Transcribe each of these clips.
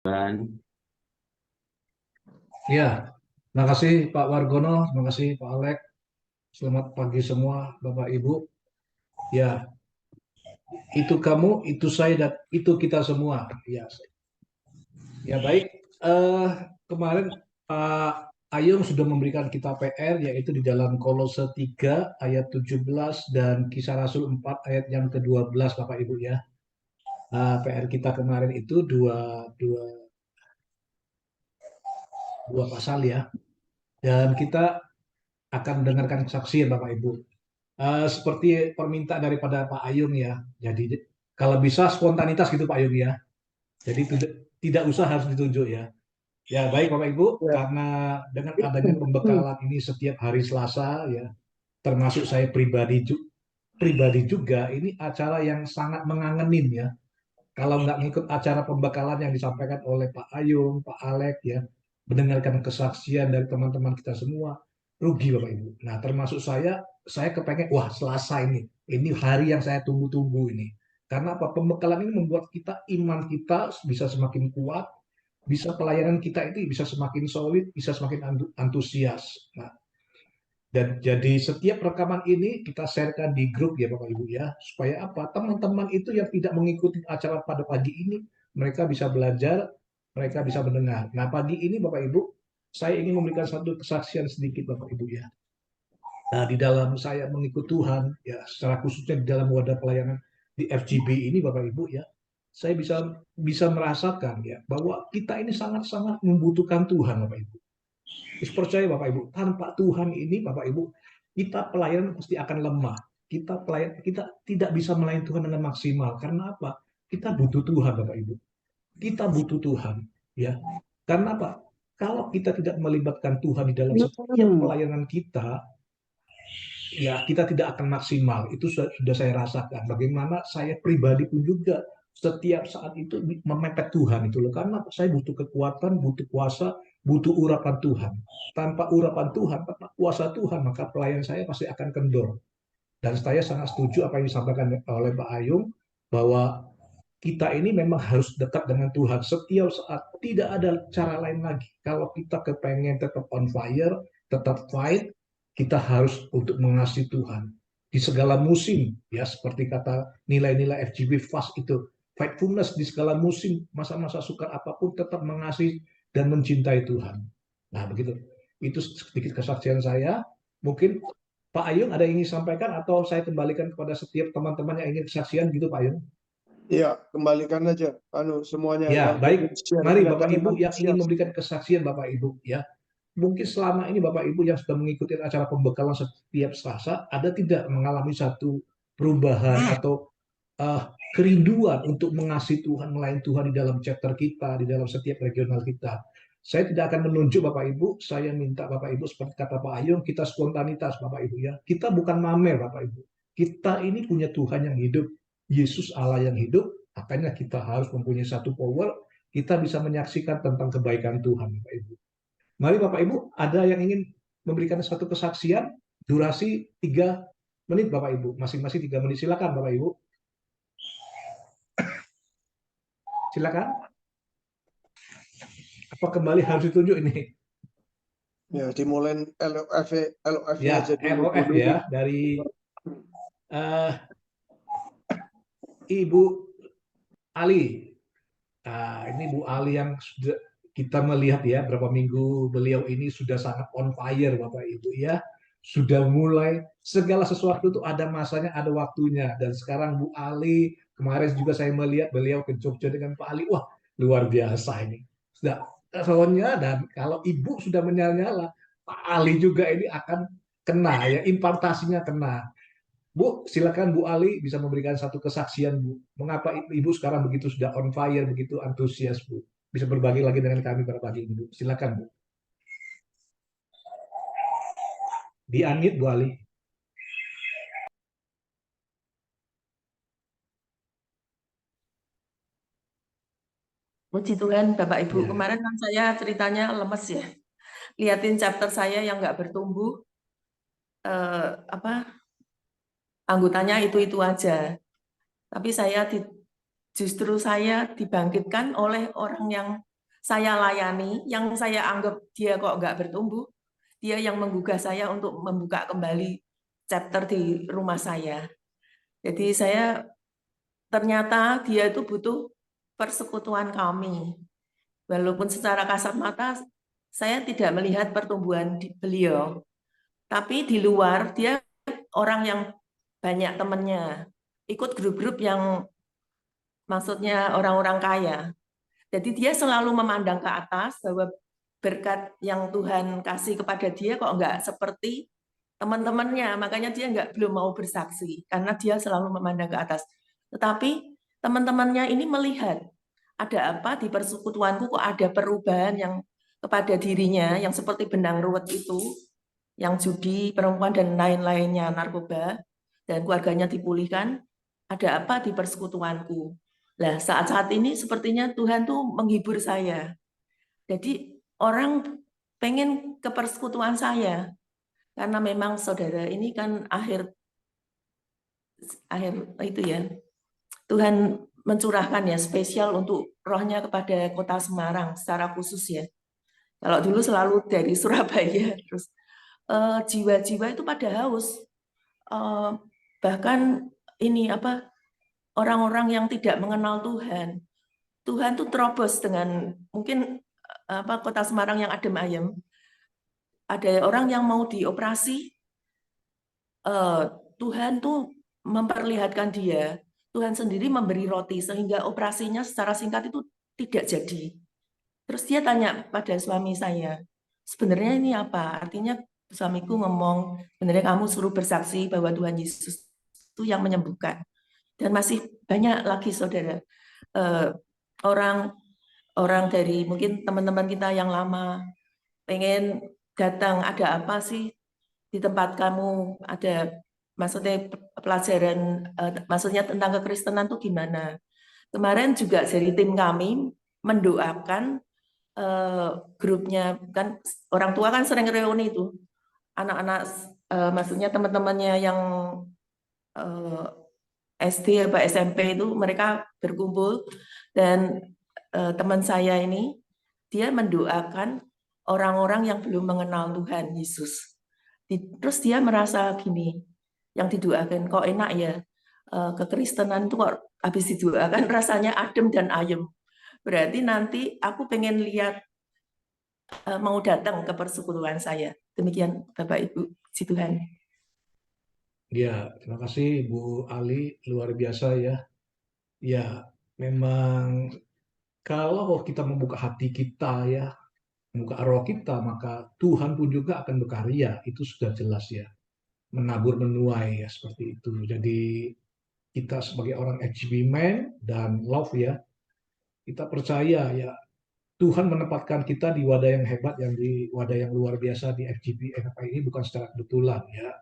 Kan. Ya, terima kasih Pak Wargono, terima kasih Pak Alek. Selamat pagi semua Bapak Ibu. Ya, itu kamu, itu saya, dan itu kita semua. Ya, ya baik. Eh, Kemarin Pak Ayung sudah memberikan kita PR, yaitu di dalam Kolose 3 ayat 17 dan Kisah Rasul 4 ayat yang ke-12 Bapak Ibu ya. PR kita kemarin itu dua pasal ya. Dan kita akan mendengarkan kesaksian Bapak Ibu. Seperti permintaan daripada Pak Ayung ya. Jadi kalau bisa spontanitas gitu Pak Ayung ya. Jadi tidak usah harus ditunjuk ya. Ya baik Bapak Ibu, Ya. karena dengan adanya pembekalan ini setiap hari Selasa ya, termasuk saya pribadi juga, ini acara yang sangat mengangenin ya. Kalau nggak ngikut acara pembekalan yang disampaikan oleh Pak Ayung, Pak Alek ya, mendengarkan kesaksian dari teman-teman kita semua, rugi Bapak Ibu. Nah termasuk saya kepengen, wah Selasa ini hari yang saya tunggu-tunggu ini. Karena apa? Pembekalan ini membuat kita, iman kita bisa semakin kuat, bisa pelayanan kita itu bisa semakin solid, bisa semakin antusias. Nah, dan jadi setiap rekaman ini kita sharekan di grup ya Bapak Ibu ya, supaya apa? Teman-teman itu yang tidak mengikuti acara pada pagi ini, mereka bisa belajar, mereka bisa mendengar. Nah pagi ini Bapak Ibu, saya ingin memberikan satu kesaksian sedikit Bapak Ibu ya. Nah di dalam saya mengikut Tuhan, ya secara khususnya di dalam wadah pelayanan di FGB ini Bapak Ibu ya, saya bisa bisa merasakan ya bahwa kita ini sangat-sangat membutuhkan Tuhan Bapak Ibu. Terus percaya Bapak Ibu, tanpa Tuhan ini Bapak Ibu, kita pelayanan pasti akan lemah. Kita tidak bisa melayani Tuhan dengan maksimal. Karena apa? Kita butuh Tuhan Bapak Ibu. Kita butuh Tuhan, ya. Karena apa? Kalau kita tidak melibatkan Tuhan di dalam setiap pelayanan kita, ya kita tidak akan maksimal. Itu sudah saya rasakan. Bagaimana saya pribadi pun juga setiap saat itu memepet Tuhan itu loh. Karena saya butuh kekuatan, butuh kuasa, butuh urapan Tuhan. Tanpa urapan Tuhan, tanpa kuasa Tuhan, maka pelayan saya pasti akan kendor. Dan saya sangat setuju apa yang disampaikan oleh Pak Ayung, bahwa kita ini memang harus dekat dengan Tuhan setiap saat. Tidak ada cara lain lagi. Kalau kita kepengen tetap on fire, tetap fight, kita harus untuk mengasihi Tuhan di segala musim, ya seperti kata nilai-nilai FGB Fast itu, faithfulness di segala musim, masa-masa sukar apapun tetap mengasihi dan mencintai Tuhan. Nah begitu. Itu sedikit kesaksian saya. Mungkin Pak Ayung ada yang ingin sampaikan, atau saya kembalikan kepada setiap teman-teman yang ingin kesaksian gitu Pak Ayung. Iya, kembalikan aja. Semuanya Ya, yang baik. ingin share Mari Bapak kelihatannya Ibu yang ingin antusias. memberikan kesaksian Bapak Ibu ya. Mungkin selama ini Bapak Ibu yang sudah mengikuti acara pembekalan setiap Selasa, ada tidak mengalami satu perubahan atau uh, kerinduan untuk mengasihi Tuhan, melayani Tuhan di dalam chapter kita, di dalam setiap regional kita. Saya tidak akan menunjuk Bapak Ibu, saya minta Bapak Ibu seperti kata Pak Ayung, kita spontanitas Bapak Ibu ya. Kita bukan mamer Bapak Ibu. Kita ini punya Tuhan yang hidup, Yesus Allah yang hidup, makanya kita harus mempunyai satu power, kita bisa menyaksikan tentang kebaikan Tuhan Bapak Ibu. Mari Bapak Ibu, ada yang ingin memberikan satu kesaksian, durasi 3 menit Bapak Ibu, masing-masing 3 menit, silakan Bapak Ibu. Silakan. Apa kembali harus ditunjuk ini? Ya, dimulai LOF-nya Ya, aja dulu Bu ROF Nuni. ya, dari uh, Ibu Ali. Ini Bu Ali yang sudah kita melihat ya, berapa minggu beliau ini sudah sangat on fire Bapak Ibu ya. Sudah mulai segala sesuatu itu ada masanya, ada waktunya. Dan sekarang Bu Ali, kemarin juga saya melihat beliau ke Jogja dengan Pak Ali. Wah, luar biasa ini. Sudah soalnya, dan kalau Ibu sudah menyala-nyala, Pak Ali juga ini akan kena ya, impartasinya kena. Bu, silakan Bu Ali bisa memberikan satu kesaksian Bu. Mengapa Ibu sekarang begitu sudah on fire, begitu antusias Bu. Bisa berbagi lagi dengan kami pada pagi ini Bu. Silakan Bu. Di unmute Bu Ali. Puji Tuhan, Bapak Ibu. Ya, Kemarin kan saya ceritanya lemes ya. Lihatin chapter saya yang nggak bertumbuh, apa anggotanya itu aja. Tapi justru saya dibangkitkan oleh orang yang saya layani, yang saya anggap dia kok nggak bertumbuh, dia yang menggugah saya untuk membuka kembali chapter di rumah saya. Jadi saya ternyata dia itu butuh persekutuan kami. Walaupun secara kasat mata saya tidak melihat pertumbuhan beliau, tapi di luar dia orang yang banyak temannya, ikut grup-grup yang maksudnya orang-orang kaya. Jadi dia selalu memandang ke atas bahwa berkat yang Tuhan kasih kepada dia kok enggak seperti teman-temannya, makanya dia enggak belum mau bersaksi karena dia selalu memandang ke atas. Tetapi teman-temannya ini melihat ada apa di persekutuanku kok ada perubahan yang kepada dirinya yang seperti benang ruwet itu, yang judi, perempuan dan lain-lainnya, narkoba dan keluarganya dipulihkan. Ada apa di persekutuanku? Nah, saat-saat ini sepertinya Tuhan tuh menghibur saya. Jadi orang pengen ke persekutuan saya karena memang saudara ini kan akhir itu ya. Tuhan mencurahkan ya spesial untuk rohnya kepada kota Semarang secara khusus ya. Kalau dulu selalu dari Surabaya terus jiwa-jiwa itu pada haus. Bahkan ini apa orang-orang yang tidak mengenal Tuhan. Tuhan tuh terobos dengan mungkin apa kota Semarang yang adem ayem. Ada orang yang mau dioperasi, Tuhan tuh memperlihatkan dia. Tuhan sendiri memberi roti sehingga operasinya secara singkat itu tidak jadi. Terus dia tanya pada suami saya, sebenarnya ini apa? Artinya suamiku ngomong, sebenarnya kamu suruh bersaksi bahwa Tuhan Yesus itu yang menyembuhkan. Dan masih banyak lagi saudara, orang orang dari mungkin teman-teman kita yang lama pengen datang, ada apa sih di tempat kamu, ada maksudnya pelajaran, maksudnya tentang kekristenan tuh gimana. Kemarin juga dari tim kami mendoakan grupnya, kan orang tua kan sering reuni itu, anak-anak maksudnya teman-temannya yang SD atau SMP itu mereka berkumpul dan teman saya ini dia mendoakan orang-orang yang belum mengenal Tuhan Yesus. Terus dia merasa gini, yang didoakan kok enak ya, kekristenan itu kok habis didoakan rasanya adem dan ayem. Berarti nanti aku pengen lihat mau datang ke persekutuan saya. Demikian Bapak Ibu, puji Tuhan. Ya, terima kasih Bu Ali, luar biasa ya. Ya, memang kalau kita membuka hati kita ya, membuka roh kita, maka Tuhan pun juga akan berkarya. Itu sudah jelas ya. Menabur menuai ya seperti itu. Jadi kita sebagai orang HGB Man dan Love ya, kita percaya ya Tuhan menempatkan kita di wadah yang hebat, yang di wadah yang luar biasa di FGP NFI ini bukan secara kebetulan ya.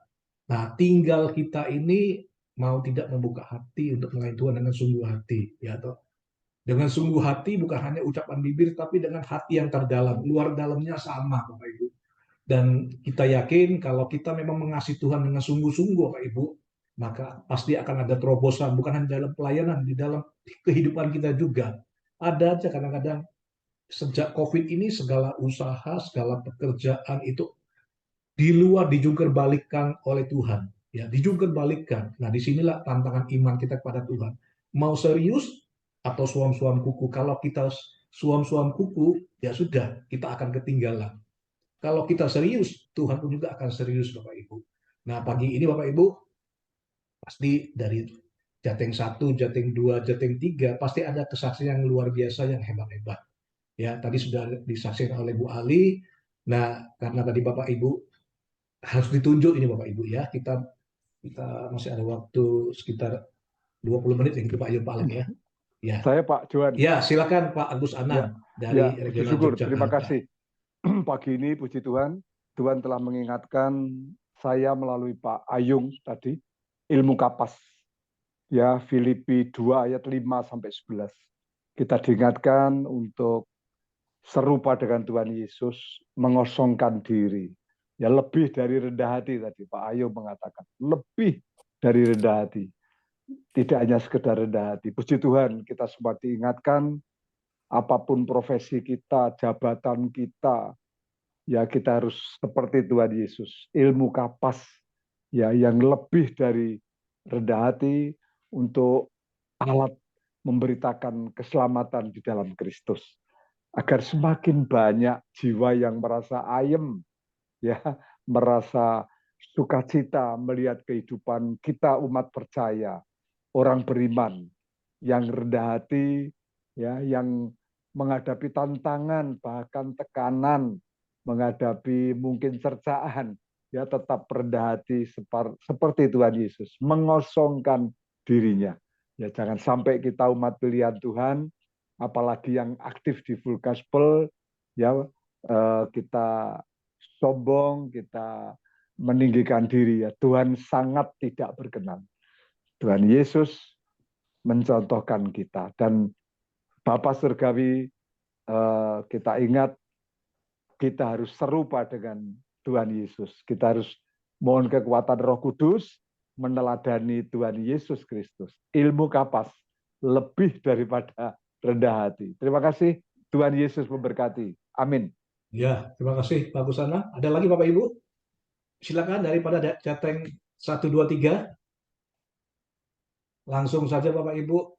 Nah, tinggal kita ini mau tidak membuka hati untuk melayani Tuhan dengan sungguh hati ya toh. Dengan sungguh hati bukan hanya ucapan bibir tapi dengan hati yang terdalam, luar dalamnya sama Bapak Ibu. Dan kita yakin kalau kita memang mengasihi Tuhan dengan sungguh-sungguh Bapak Ibu, maka pasti akan ada terobosan bukan hanya dalam pelayanan, di dalam kehidupan kita juga. Ada aja kadang-kadang sejak COVID ini segala usaha, segala pekerjaan itu di luar dijungkir balikkan oleh Tuhan. Ya, dijungkir balikkan. Nah, disinilah tantangan iman kita kepada Tuhan. Mau serius atau suam-suam kuku? Kalau kita suam-suam kuku, ya sudah, kita akan ketinggalan. Kalau kita serius, Tuhan pun juga akan serius, Bapak Ibu. Nah, pagi ini Bapak Ibu, pasti dari Jateng 1, Jateng 2, Jateng 3, pasti ada kesaksian yang luar biasa, yang hebat-hebat. Ya, tadi sudah disaksikan oleh Bu Ali. Nah, karena tadi Bapak Ibu harus ditunjuk ini Bapak Ibu ya. Kita masih ada waktu sekitar 20 menit gitu Pak Pak Alek ya. Ya. Saya Pak Johan. Ya, silakan Pak Agus Anam dari puji Regional syukur. Yogyakarta. Terima kasih. Pagi ini puji Tuhan, Tuhan telah mengingatkan saya melalui Pak Ayung tadi, ilmu kapas. Ya, Filipi 2 ayat 5 sampai 11. Kita diingatkan untuk serupa dengan Tuhan Yesus, mengosongkan diri. Ya, lebih dari rendah hati tadi Pak Ayung mengatakan, lebih dari rendah hati. Tidak hanya sekedar rendah hati. Puji Tuhan, kita sempat diingatkan apapun profesi kita, jabatan kita, ya kita harus seperti Tuhan Yesus, ilmu kapas, ya yang lebih dari rendah hati untuk alat memberitakan keselamatan di dalam Kristus, agar semakin banyak jiwa yang merasa ayem, ya merasa sukacita melihat kehidupan kita umat percaya, orang beriman yang rendah hati, ya yang menghadapi tantangan bahkan tekanan, menghadapi mungkin cercaan, ya tetap rendah hati seperti Tuhan Yesus, mengosongkan dirinya. Ya jangan sampai kita umat pilihan Tuhan, apalagi yang aktif di full gospel, ya kita sombong, kita meninggikan diri, ya Tuhan sangat tidak berkenan. Tuhan Yesus mencontohkan kita, dan Bapa Surgawi, kita ingat kita harus serupa dengan Tuhan Yesus. Kita harus mohon kekuatan Roh Kudus meneladani Tuhan Yesus Kristus. Ilmu kapas lebih daripada rendah hati. Terima kasih. Tuhan Yesus memberkati. Amin. Ya, terima kasih Pak Busana. Ada lagi Bapak Ibu? Silakan daripada Jateng 1, 2, 3. Langsung saja Bapak Ibu.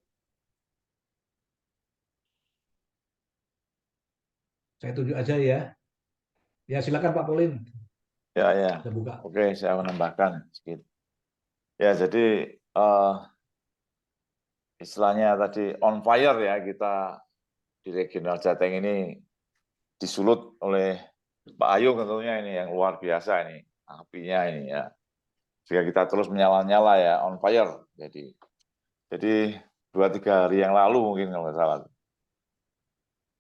Saya tunjuk aja ya. Ya, silakan Pak Pauline. Ya. Kita buka. Oke, saya menambahkan sedikit. Ya, jadi istilahnya tadi on fire ya, kita di regional Jateng ini disulut oleh Pak Ayung tentunya ini yang luar biasa ini, apinya ini ya. Jika kita terus menyala-nyala ya, on fire. Jadi 2-3 hari yang lalu mungkin kalau nggak salah.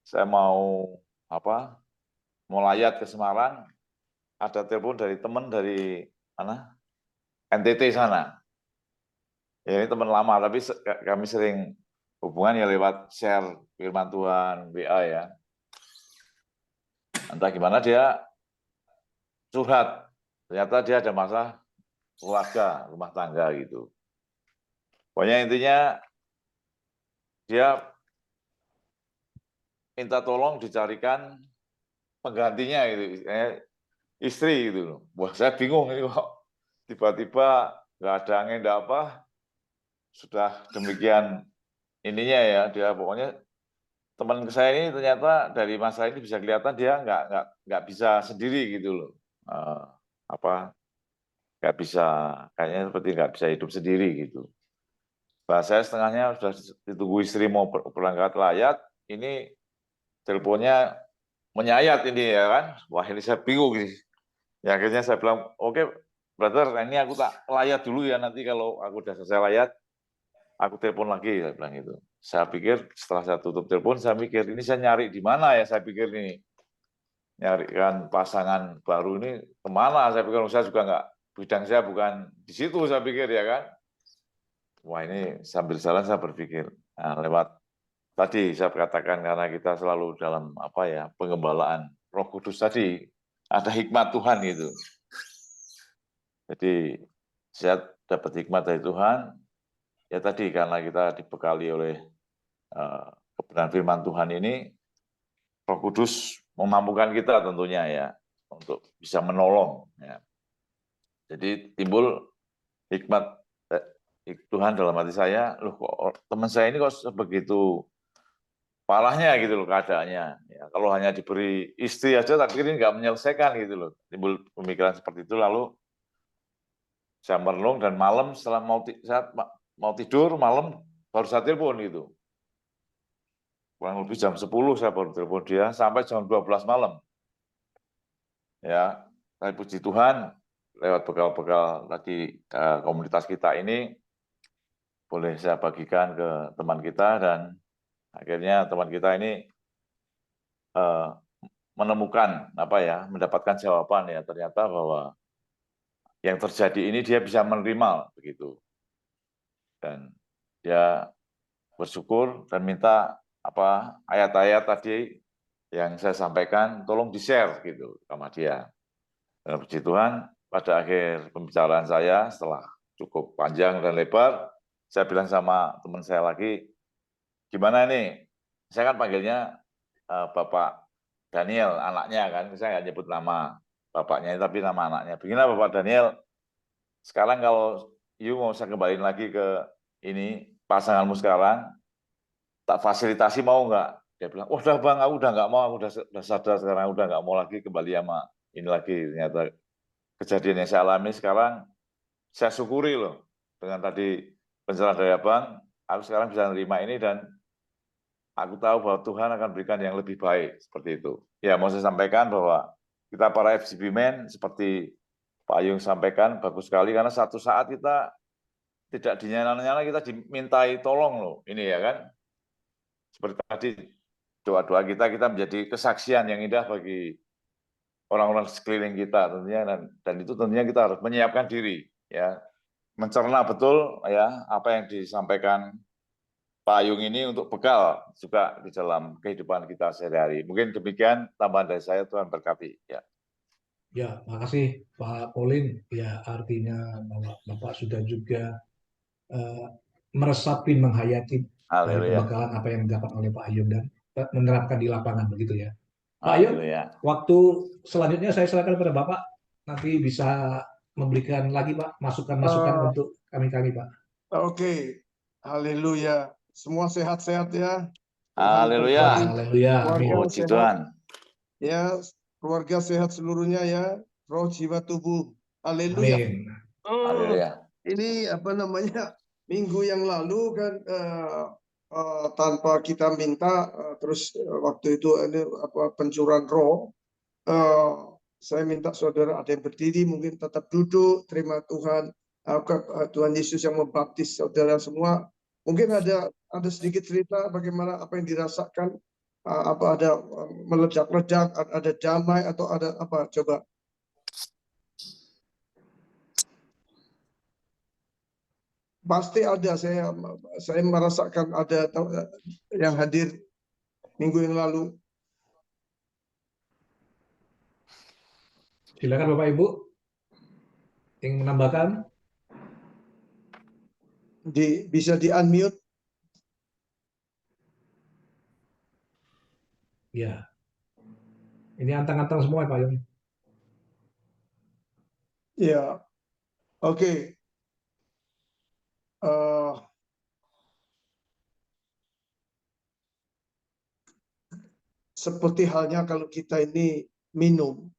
Saya mau layat ke Semarang, ada telepon dari teman dari mana? NTT sana. Ya, ini teman lama, tapi kami sering hubungan ya lewat share firman Tuhan, WA ya. Entah gimana dia curhat, ternyata dia ada masalah keluarga, rumah tangga gitu. Pokoknya intinya dia minta tolong dicarikan penggantinya gitu, istri gitu. Wah, saya bingung ini kok tiba-tiba nggak ada angin, nggak apa, sudah demikian ininya ya, dia pokoknya teman saya ini ternyata dari masalah ini bisa kelihatan dia nggak bisa sendiri gitu loh, nggak bisa, kayaknya seperti nggak bisa hidup sendiri gitu. Bah, saya setengahnya sudah ditunggu istri mau berangkat layat, ini teleponnya menyayat ini ya kan, wah ini saya bingung gitu. Ya akhirnya saya bilang, oke, brother, ini aku tak layat dulu ya, nanti kalau aku udah selesai layat, aku telepon lagi, saya bilang gitu. Saya pikir setelah saya tutup telepon, saya mikir ini saya nyari di mana ya, saya pikir ini nyarikan pasangan baru ini kemana, saya pikir saya juga nggak, bidang saya bukan di situ, saya pikir ya kan. Wah ini sambil jalan saya berpikir, nah, lewat tadi saya katakan karena kita selalu dalam pengembalaan Roh Kudus tadi, ada hikmat Tuhan gitu. Jadi saya dapat hikmat dari Tuhan, ya tadi karena kita dibekali oleh kebenaran firman Tuhan ini, Roh Kudus memampukan kita tentunya ya untuk bisa menolong. Ya. Jadi timbul hikmat Tuhan dalam hati saya, loh kok teman saya ini kok sebegitu parahnya gitu loh keadaannya. Ya, kalau hanya diberi istri aja, tak pikir ini nggak menyelesaikan gitu loh. Timbul pemikiran seperti itu, lalu saya merenung dan malam setelah mau tidur malam baru saya telepon gitu. Kurang lebih jam 10 saya baru telepon dia sampai jam 12 malam. Ya, saya puji Tuhan lewat bekal-bekal tadi komunitas kita ini boleh saya bagikan ke teman kita, dan akhirnya teman kita ini menemukan mendapatkan jawaban ya, ternyata bahwa yang terjadi ini dia bisa menerima begitu. Dan dia bersyukur dan minta ayat-ayat tadi yang saya sampaikan tolong di-share gitu sama dia. Dan puji Tuhan, pada akhir pembicaraan saya setelah cukup panjang dan lebar, saya bilang sama teman saya lagi, gimana nih saya kan panggilnya Bapak Daniel, anaknya kan, saya nggak nyebut nama bapaknya, tapi nama anaknya. Beginilah Bapak Daniel, sekarang kalau you mau saya kembaliin lagi ke ini, pasanganmu sekarang, tak fasilitasi mau nggak? Dia bilang, oh udah bang, aku udah nggak mau, aku udah sadar sekarang, udah nggak mau lagi kembali sama ini lagi. Ternyata kejadian yang saya alami sekarang, saya syukuri loh, dengan tadi pencerahan dari abang, aku sekarang bisa menerima ini dan aku tahu bahwa Tuhan akan berikan yang lebih baik, seperti itu. Ya, mau saya sampaikan bahwa kita para FCB Men, seperti Pak Ayung sampaikan, bagus sekali, karena satu saat kita tidak dinyala-nyala, kita dimintai tolong loh, ini ya kan. Seperti tadi, doa-doa kita menjadi kesaksian yang indah bagi orang-orang sekeliling kita tentunya, dan itu tentunya kita harus menyiapkan diri, ya, mencerna betul ya apa yang disampaikan Pak Ayung ini untuk bekal juga di dalam kehidupan kita sehari-hari. Mungkin demikian tambahan dari saya, Tuhan berkati. Ya. Ya, makasih Pak Pauline. Ya, artinya bahwa Bapak sudah juga meresapi, menghayati dari Haleluya. pembekalan apa yang didapat oleh Pak Ayung dan menerapkan di lapangan begitu ya. Pak Ayung, Haleluya. waktu selanjutnya saya serahkan kepada Bapak, nanti bisa memberikan lagi Pak masukan-masukan untuk kami-kami Pak. Oke, haleluya. Semua sehat-sehat ya. Haleluya. Haleluya. Keluarga Puji sehat. Tuhan. Ya, keluarga sehat seluruhnya ya. Roh, jiwa, tubuh. Haleluya. Amin. Haleluya. Ini apa namanya? Minggu yang lalu kan tanpa kita minta, terus waktu itu ini apa pencurahan roh. Saya minta saudara ada yang berdiri, mungkin tetap duduk, terima Tuhan. Tuhan Yesus yang membaptis saudara semua. Mungkin ada sedikit cerita bagaimana apa yang dirasakan, apa ada meledak-ledak, ada damai atau ada apa? Coba. Pasti ada, saya merasakan ada yang hadir minggu yang lalu. Silakan Bapak Ibu yang menambahkan. Bisa di-unmute. Ya. Ini antang-antang semua Pak Ayung. Ya, oke. Seperti halnya kalau kita ini minum.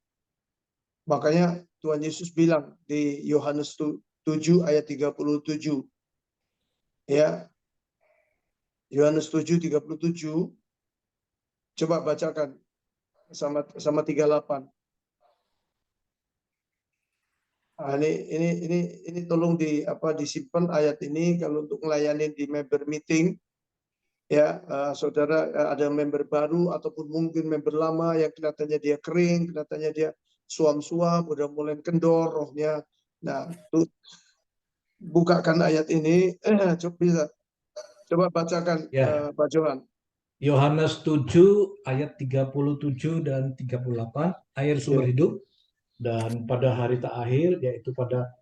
Makanya Tuhan Yesus bilang di Yohanes 7 ayat 37. Ya. Yohanes 7:37. Coba bacakan sama 38. Nah, ini tolong disimpan ayat ini kalau untuk melayani di member meeting. Ya, saudara ada member baru ataupun mungkin member lama yang kelihatannya dia kering, kelihatannya dia suam-suam, udah mulai kendor rohnya. Nah, tuh, bukakan ayat ini, coba bacakan Ya. Pak Johan. Yohanes 7 ayat 37 dan 38, air sumber hidup. Dan pada hari terakhir, yaitu pada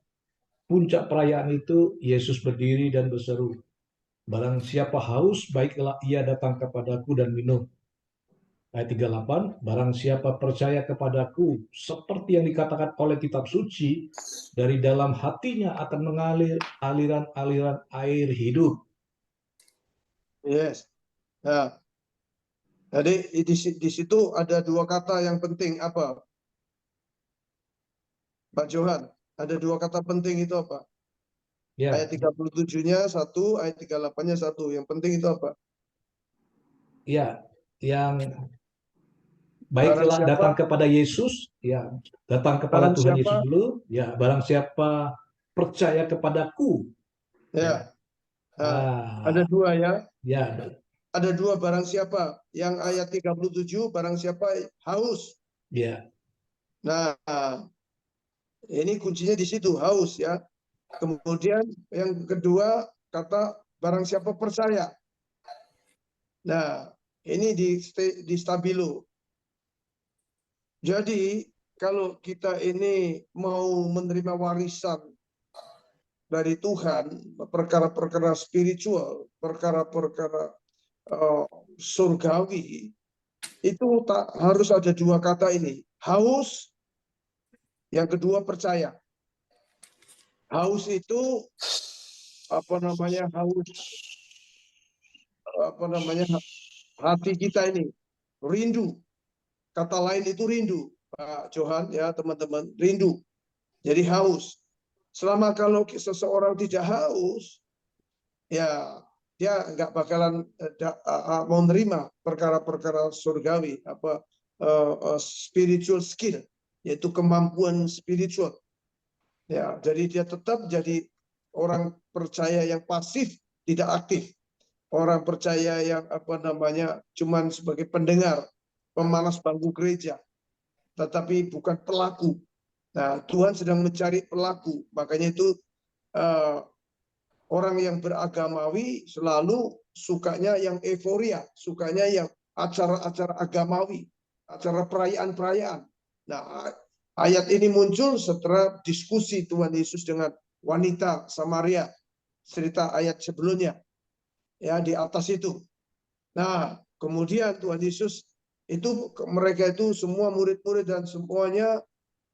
puncak perayaan itu, Yesus berdiri dan berseru, barang siapa haus, baiklah ia datang kepadaku dan minum. Ayat 38, barang siapa percaya kepadaku, seperti yang dikatakan oleh kitab suci, dari dalam hatinya akan mengalir aliran-aliran air hidup. Yes. Nah, jadi di situ ada dua kata yang penting apa? Pak Johan, ada dua kata penting itu apa? Ya. Ayat 37-nya satu, ayat 38-nya satu. Yang penting itu apa? Ya, yang baiklah datang kepada Yesus, ya, datang kepada Tuhan Yesus dulu, ya, barang siapa percaya kepadaku. Ya. Ada dua ya. Ya. Ada dua barang siapa. Yang ayat 37 barang siapa haus. Ya. Nah, ini kuncinya di situ, haus ya. Kemudian yang kedua kata barang siapa percaya. Nah, ini di stabilo. Jadi kalau kita ini mau menerima warisan dari Tuhan, perkara-perkara spiritual, perkara-perkara surgawi itu harus ada dua kata ini, haus, yang kedua percaya. Haus itu hati kita ini rindu. Kata lain itu rindu, Pak Johan ya teman-teman, rindu. Jadi haus. Selama kalau seseorang tidak haus, ya dia nggak bakalan mau menerima perkara-perkara surgawi, spiritual skill, yaitu kemampuan spiritual. Ya, jadi dia tetap jadi orang percaya yang pasif, tidak aktif. Orang percaya yang cuman sebagai pendengar, pemalas bangku gereja, tetapi bukan pelaku. Nah, Tuhan sedang mencari pelaku. Makanya itu orang yang beragamawi selalu sukanya yang euforia, sukanya yang acara-acara agamawi, acara perayaan-perayaan. Nah, ayat ini muncul setelah diskusi Tuhan Yesus dengan wanita Samaria, cerita ayat sebelumnya, ya di atas itu. Nah, kemudian Tuhan Yesus itu mereka itu semua murid-murid dan semuanya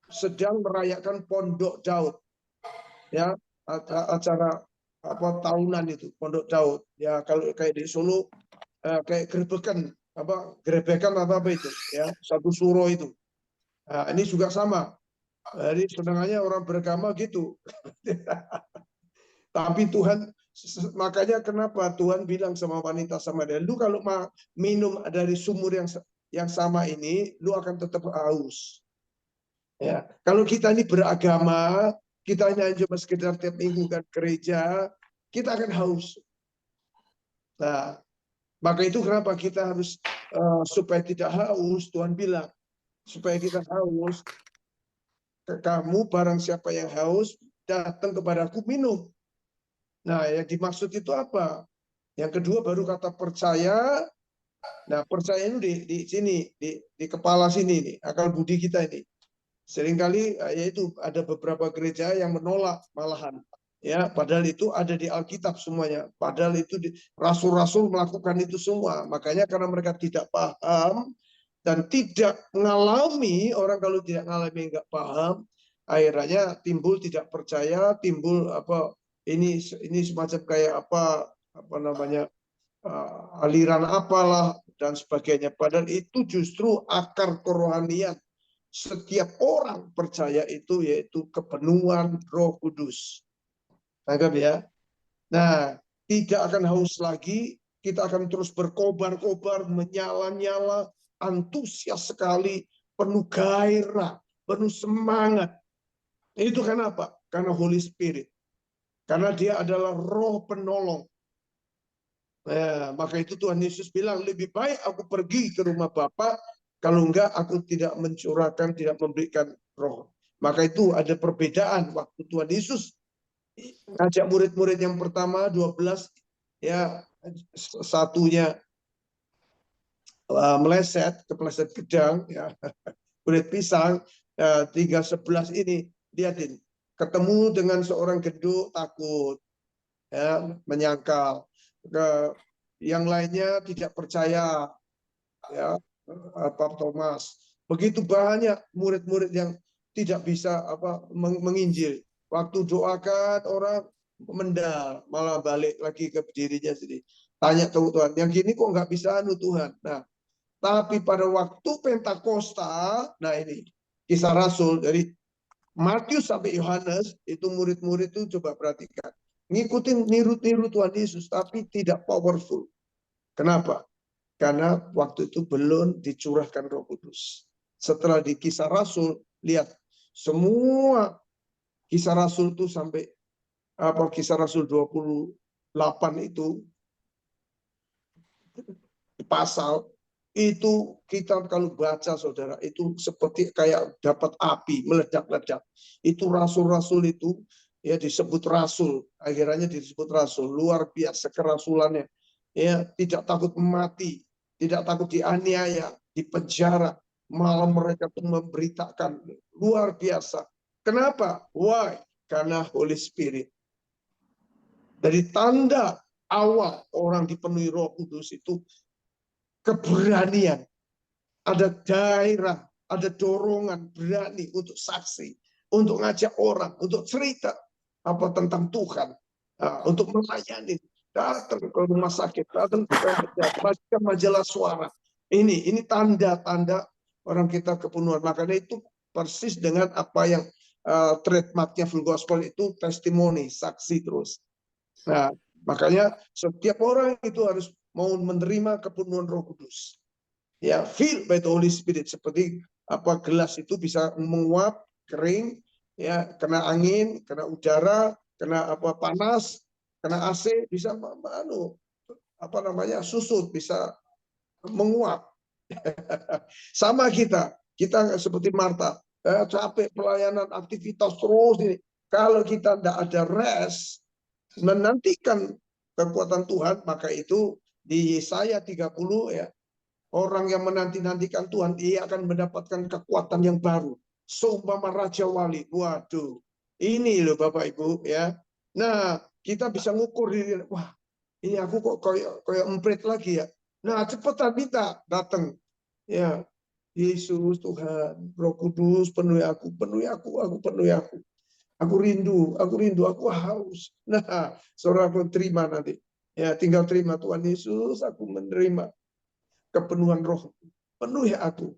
sedang merayakan Pondok Daud, ya acara tahunan itu Pondok Daud. Ya kalau kayak di Solo kayak gerebekan apa itu ya, satu suro itu. Nah, ini juga sama. Jadi senangannya orang beragama gitu. Tapi Tuhan, makanya kenapa Tuhan bilang sama wanita Samaria, lu kalau minum dari sumur yang sama ini, lu akan tetap haus. Ya, kalau kita ini beragama, kita hanya cuma sekedar tiap minggu kan gereja, kita akan haus. Nah, maka itu kenapa kita harus supaya tidak haus, Tuhan bilang, supaya kita haus, kamu barang siapa yang haus, datang kepadaku minum. Nah, yang dimaksud itu apa? Yang kedua baru kata percaya. Nah, percaya itu di sini, di kepala sini nih, akal budi kita ini. Seringkali yaitu ada beberapa gereja yang menolak malahan. Ya, padahal itu ada di Alkitab semuanya. Padahal itu rasul-rasul melakukan itu semua. Makanya karena mereka tidak paham dan tidak mengalami, orang kalau tidak mengalami nggak paham, akhirnya timbul tidak percaya, timbul ini semacam kayak aliran apalah dan sebagainya. Padahal itu justru akar kerohanian. Setiap orang percaya itu yaitu kepenuhan Roh Kudus. Anggap ya. Nah, tidak akan haus lagi, kita akan terus berkobar-kobar, menyala-nyala, antusias sekali, penuh gairah, penuh semangat. Itu kenapa? Karena Holy Spirit. Karena dia adalah roh penolong. Nah, maka itu Tuhan Yesus bilang, lebih baik aku pergi ke rumah Bapa, kalau enggak aku tidak mencurahkan, tidak memberikan roh. Maka itu ada perbedaan waktu Tuhan Yesus ngajak murid-murid yang pertama 12, ya satunya kepleset gedang, ya kulit pisang, 3:11 ini lihatin, ketemu dengan seorang gendut takut, ya menyangkal. Yang lainnya tidak percaya, ya Thomas. Begitu banyak murid-murid yang tidak bisa menginjil. Waktu doakan orang mendal, malah balik lagi ke dirinya sendiri. Tanya ke Tuhan, yang gini kok nggak bisa Tuhan. Nah, tapi pada waktu Pentakosta, nah ini Kisah Rasul dari Matius sampai Yohanes, itu murid-murid itu coba perhatikan. Ngikutin niru-niru Tuhan Yesus, tapi tidak powerful. Kenapa? Karena waktu itu belum dicurahkan Roh Kudus. Setelah di Kisah Rasul, lihat semua Kisah Rasul itu sampai Kisah Rasul 28 itu pasal itu kita kalau baca saudara itu seperti kayak dapat api meledak-ledak. Itu rasul-rasul itu ya disebut rasul, akhirnya disebut rasul, luar biasa kerasulannya. Ya, tidak takut mati, tidak takut dianiaya, dipenjara, malah mereka tuh memberitakan, luar biasa. Kenapa? Why? Karena Holy Spirit. Dari tanda awal orang dipenuhi Roh Kudus itu keberanian, ada daerah, ada dorongan berani untuk saksi, untuk ngajak orang, untuk cerita apa tentang Tuhan, untuk melayani, datang ke rumah sakit, datang ke PMK, baca majalah Suara. Ini tanda-tanda orang kita kepenuhan. Makanya itu persis dengan apa yang trademarknya Full Gospel itu testimoni, saksi terus. Nah, makanya setiap orang itu harus mau menerima kepenuhan Roh Kudus. Ya, filled by the Holy Spirit, seperti apa gelas itu bisa menguap, kering, ya, kena angin, kena udara, kena apa panas, kena AC, bisa susut, bisa menguap. Sama kita seperti Marta, capek pelayanan, aktivitas terus ini. Kalau kita tidak ada rest, menantikan kekuatan Tuhan, maka itu di Yesaya 30 ya, orang yang menanti-nantikan Tuhan, dia akan mendapatkan kekuatan yang baru. Seumpama Raja Wali. Waduh, ini loh Bapak Ibu ya. Nah, kita bisa ngukur diri. Wah, ini aku kok kayak emprit lagi ya. Nah, cepetan minta datang. Ya, Yesus Tuhan, Roh Kudus penuhi aku, aku penuhi aku. Aku rindu, aku haus. Nah, saudara aku terima nanti. Ya, tinggal terima Tuhan Yesus, aku menerima kepenuhan Roh. Penuhi aku.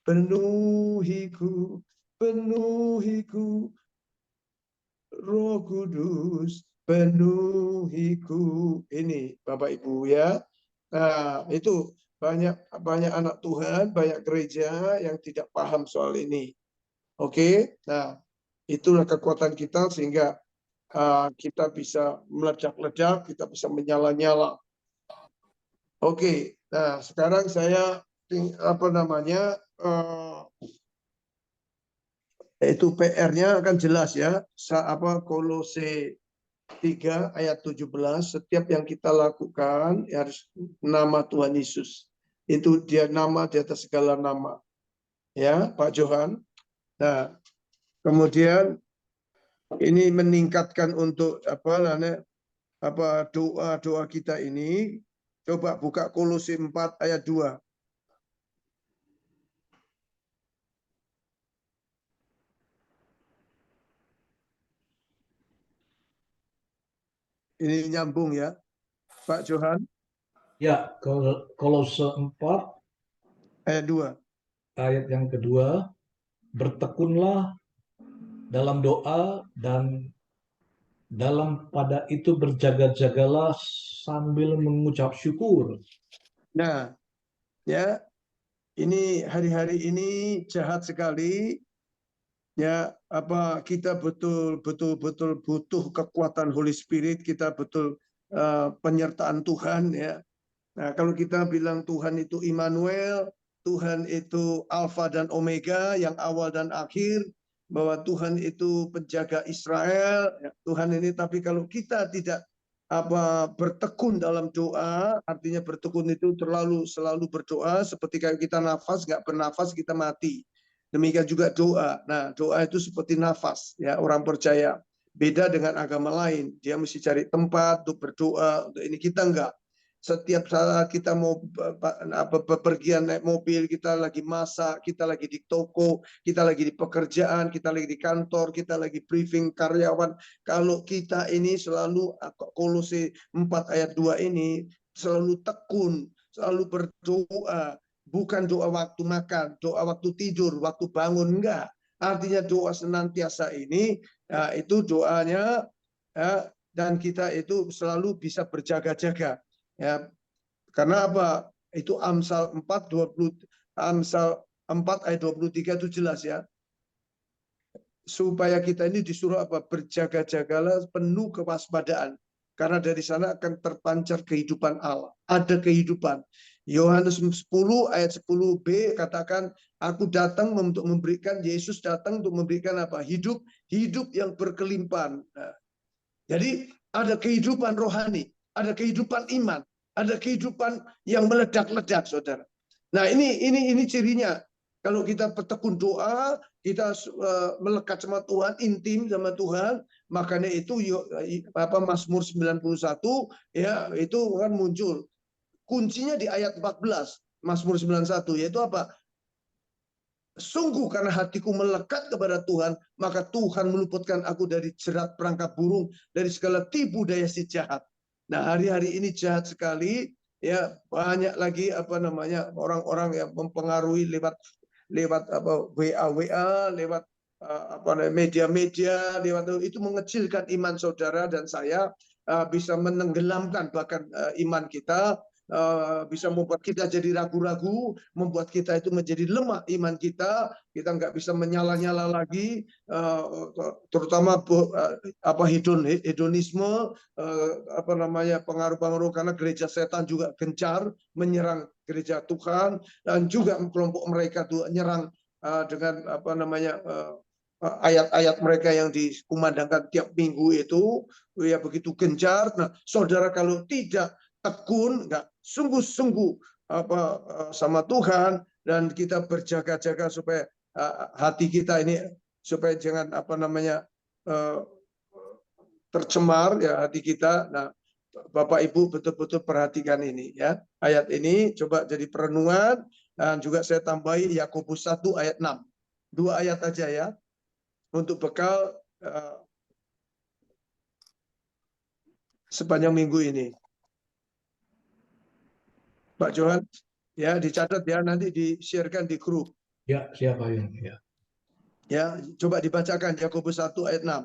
Penuhiku, penuhiku. Roh Kudus, penuhiku. Ini Bapak Ibu ya. Nah, itu banyak anak Tuhan, banyak gereja yang tidak paham soal ini. Oke, nah itulah kekuatan kita sehingga kita bisa meledak-ledak, kita bisa menyala-nyala. Oke, nah sekarang saya itu PR-nya akan jelas ya. Kolose 3 ayat 17, setiap yang kita lakukan ya harus nama Tuhan Yesus. Itu dia nama di atas segala nama. Ya, Pak Johan. Nah, kemudian ini meningkatkan untuk doa kita ini. Coba buka Kolose 4 ayat 2. Ini nyambung ya, Pak Johan. Ya, Kolose 4 ayat 2. Ayat yang kedua, bertekunlah dalam doa dan dalam pada itu berjaga-jagalah sambil mengucap syukur. Nah, ya, ini hari-hari ini jahat sekali. Ya, kita betul-betul butuh kekuatan Holy Spirit, kita betul penyertaan Tuhan ya. Nah, kalau kita bilang Tuhan itu Immanuel, Tuhan itu Alfa dan Omega, yang awal dan akhir, bahwa Tuhan itu penjaga Israel, ya, Tuhan ini. Tapi kalau kita tidak bertekun dalam doa, artinya bertekun itu selalu berdoa, seperti kayak kita nafas, nggak bernafas kita mati. Demikian juga doa. Nah, doa itu seperti nafas, ya, orang percaya. Beda dengan agama lain, dia mesti cari tempat untuk berdoa. Untuk ini kita enggak. Setiap saat kita mau bepergian naik mobil, kita lagi masak, kita lagi di toko, kita lagi di pekerjaan, kita lagi di kantor, kita lagi briefing karyawan. Kalau kita ini selalu, Kolose 4 ayat 2 ini, selalu tekun, selalu berdoa. Bukan doa waktu makan, doa waktu tidur, waktu bangun, enggak. Artinya doa senantiasa ini, ya, itu doanya, ya, dan kita itu selalu bisa berjaga-jaga. Ya, karena apa? Itu Amsal 4 ayat 23 itu jelas ya. Supaya kita ini disuruh berjaga-jagalah penuh kewaspadaan. Karena dari sana akan terpancar kehidupan Allah. Ada kehidupan. Yohanes 10 ayat 10b katakan, aku datang untuk memberikan, Yesus datang untuk memberikan apa? Hidup yang berkelimpahan. Nah, jadi ada kehidupan rohani, ada kehidupan iman, ada kehidupan yang meledak-ledak, saudara. Nah, ini cirinya. Kalau kita bertekun doa, kita melekat sama Tuhan, intim sama Tuhan, makanya itu Mazmur 91 ya itu kan muncul. Kuncinya di ayat 14 Mazmur 91 yaitu apa? Sungguh karena hatiku melekat kepada Tuhan, maka Tuhan meluputkan aku dari jerat perangkap burung, dari segala tipu daya si jahat. Nah, hari-hari ini jahat sekali, ya banyak lagi orang-orang yang mempengaruhi lewat WA, lewat media-media, lewat itu mengecilkan iman saudara dan saya, bisa menenggelamkan bahkan iman kita. Bisa membuat kita jadi ragu-ragu, membuat kita itu menjadi lemah iman kita nggak bisa menyala-nyala lagi, terutama hedonisme, pengaruh-pengaruh karena gereja setan juga gencar menyerang gereja Tuhan, dan juga kelompok mereka tuh nyerang dengan ayat-ayat mereka yang dikumandangkan tiap minggu itu ya begitu gencar. Nah, saudara kalau tidak tekun, nggak sungguh-sungguh sama Tuhan, dan kita berjaga-jaga supaya hati kita ini supaya jangan tercemar ya hati kita. Nah, Bapak Ibu betul-betul perhatikan ini ya. Ayat ini coba jadi perenungan, dan juga saya tambahi Yakobus 1 ayat 6. 2 ayat aja ya untuk bekal sepanjang minggu ini. Pak Johan, ya dicatat ya, nanti di-sharekan di grup. Ya, siap Ayung. Ya. Ya, coba dibacakan Yakobus 1 ayat 6.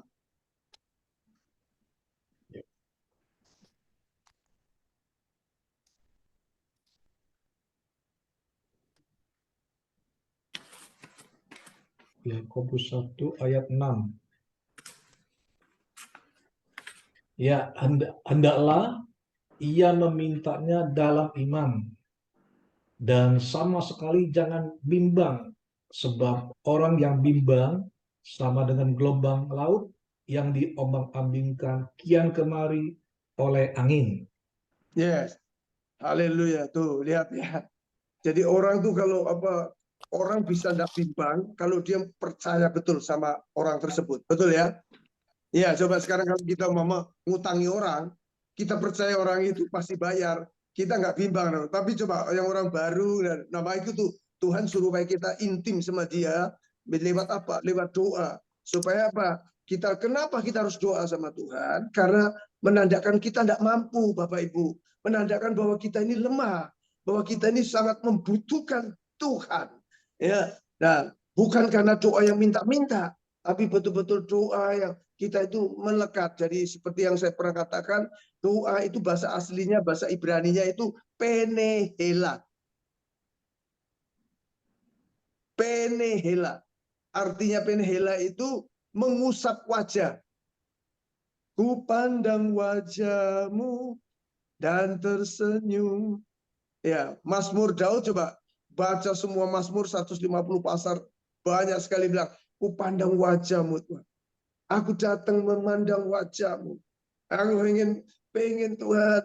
Yakobus 1 ayat 6. Ya, hendaklah ia memintanya dalam iman, dan sama sekali jangan bimbang, sebab orang yang bimbang sama dengan gelombang laut yang diombang-ambingkan kian kemari oleh angin. Yes. Haleluya. Tuh, lihat ya. Jadi orang tuh kalau orang bisa tidak bimbang kalau dia percaya betul sama orang tersebut. Betul ya? Iya, coba sekarang kalau kita mau ngutangi orang, kita percaya orang itu pasti bayar, kita nggak bimbang. Tapi coba yang orang baru, nama itu tuh Tuhan suruh baik kita intim sama dia, lewat apa? Lewat doa. Supaya apa? Kenapa kita harus doa sama Tuhan? Karena menandakan kita tidak mampu, Bapak Ibu. Menandakan bahwa kita ini lemah, bahwa kita ini sangat membutuhkan Tuhan. Ya, nah, bukan karena doa yang minta-minta, tapi betul-betul doa yang kita itu melekat. Jadi seperti yang saya pernah katakan, doa itu bahasa aslinya, bahasa Ibraninya itu penehela. Penehela. Artinya penehela itu mengusap wajah. Ku pandang wajahmu dan tersenyum. Ya, Mazmur Daud, coba baca semua Mazmur 150 pasar, banyak sekali bilang, ku pandang wajahmu Tuhan. Aku datang memandang wajahmu. Aku pengen Tuhan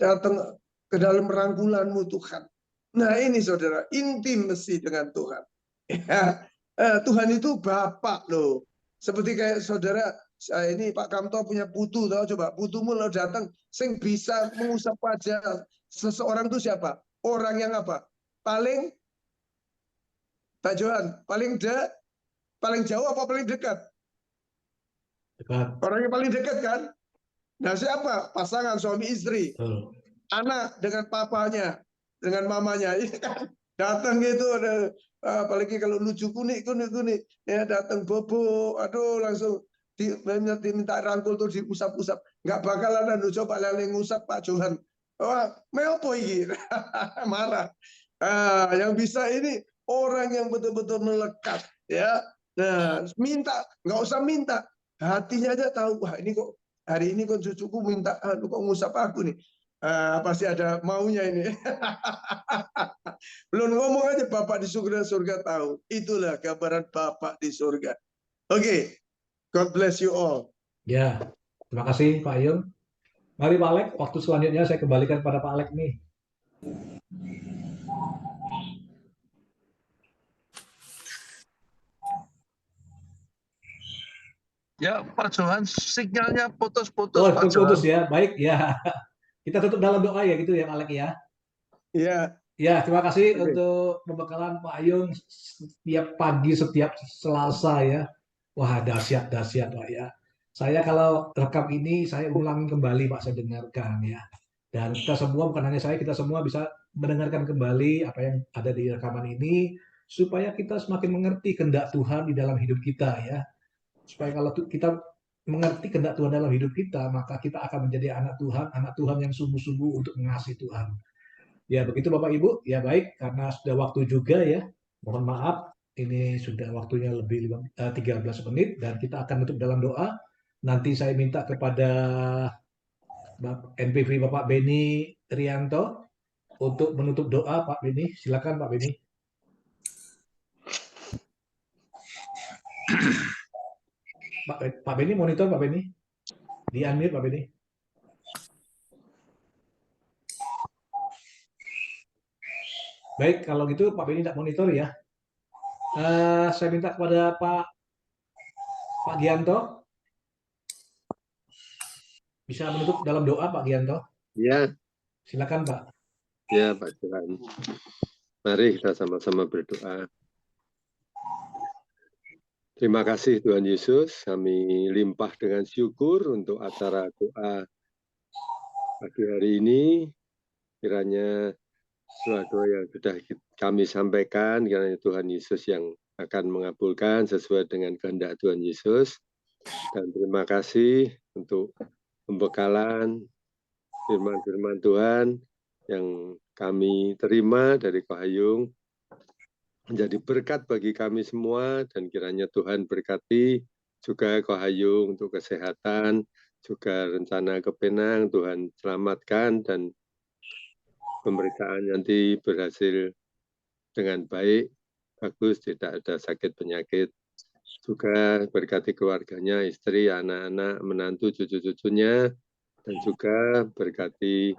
datang ke dalam rangkulanmu Tuhan. Nah ini saudara, intimasi dengan Tuhan. Ya, Tuhan itu Bapak loh. Seperti kayak saudara, saya ini Pak Kamto punya putu, tahu coba putumu lo datang, sing bisa mengusap wajah seseorang itu siapa? Orang yang apa? Paling, Pak Johan, paling jauh apa paling dekat? Dekat. Orang yang paling dekat kan? Nah siapa? Pasangan suami istri. Anak dengan papanya, dengan mamanya. Ini kan datang gitu, apalagi kalau lucu kunik, ya datang bobo, aduh langsung diminta rangkul tuh diusap-usap. Nggak bakalan coba lele ngusap Pak Johan. Wah, meopo iki? Marah. Yang bisa ini orang yang betul-betul melekat, ya. Nah, nggak usah minta. Hatinya aja tahu, wah ini kok hari ini kok cucuku minta kok ngusap aku nih. Pasti ada maunya ini. Belum ngomong aja Bapak di surga tahu. Itulah gambaran Bapak di surga. Oke. God bless you all. Ya, terima kasih Pak Ayung. Mari Pak Alek, waktu selanjutnya saya kembalikan pada Pak Alek nih. Ya, Pak Johan, sinyalnya putus-putus, Oh, Pak putus Johan. ya. Baik ya. Kita tutup dalam doa ya gitu ya, Pak Alek ya. Iya, Ya, terima kasih oke. untuk pembekalan Pak Ayung setiap pagi, setiap Selasa ya. Wah, dahsyat Pak ya. Saya kalau rekam ini, saya ulangi kembali Pak, saya dengarkan ya. Dan kita semua, bukan hanya saya, kita semua bisa mendengarkan kembali apa yang ada di rekaman ini, supaya kita semakin mengerti kehendak Tuhan di dalam hidup kita ya. Supaya kalau kita mengerti kehendak Tuhan dalam hidup kita, maka kita akan menjadi anak Tuhan yang sungguh-sungguh untuk mengasihi Tuhan. Ya, begitu Bapak Ibu. Ya, baik, karena sudah waktu juga ya. Mohon maaf, ini sudah waktunya lebih 13 menit dan kita akan tutup dalam doa. Nanti saya minta kepada NPV Bapak Beni Trianto untuk menutup doa. Pak Beni, silakan Pak Beni. Pak Beni, monitor Pak Beni. Di-unmute Pak Beni. Baik, kalau gitu Pak Beni tidak monitor ya. Saya minta kepada Pak Gianto. Bisa menutup dalam doa Pak Gianto? Ya, Silakan Pak. ya Pak Johan. Mari kita sama-sama berdoa. Terima kasih Tuhan Yesus, kami limpah dengan syukur untuk acara doa pagi hari ini. Kiranya doa-doa yang sudah kami sampaikan, kiranya Tuhan Yesus yang akan mengabulkan sesuai dengan kehendak Tuhan Yesus. Dan terima kasih untuk pembekalan firman-firman Tuhan yang kami terima dari Ko Hayung, menjadi berkat bagi kami semua, dan kiranya Tuhan berkati juga Ko Hayung untuk kesehatan, juga rencana ke Penang, Tuhan selamatkan, dan pemeriksaan nanti berhasil dengan baik, bagus, tidak ada sakit penyakit. Juga berkati keluarganya, istri, anak-anak, menantu, cucu-cucunya, dan juga berkati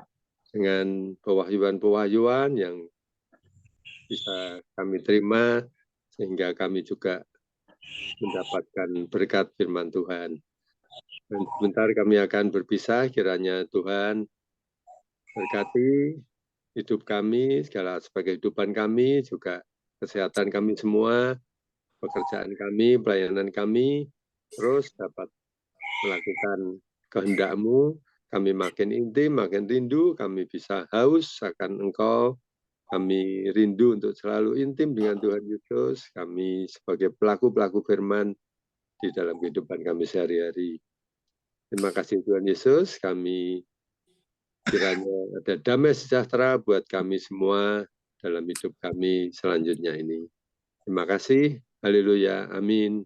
dengan pewahyuan-pewahyuan yang bisa kami terima, sehingga kami juga mendapatkan berkat firman Tuhan. Dan sebentar kami akan berpisah, kiranya Tuhan berkati hidup kami, segala aspek kehidupan kami, juga kesehatan kami semua, pekerjaan kami, pelayanan kami, terus dapat melakukan kehendak-Mu. Kami makin intim, makin rindu, kami bisa haus akan Engkau. Kami rindu untuk selalu intim dengan Tuhan Yesus. Kami sebagai pelaku-pelaku firman di dalam kehidupan kami sehari-hari. Terima kasih Tuhan Yesus. Kami kiranya ada damai sejahtera buat kami semua dalam hidup kami selanjutnya ini. Terima kasih. Haleluya. Amin.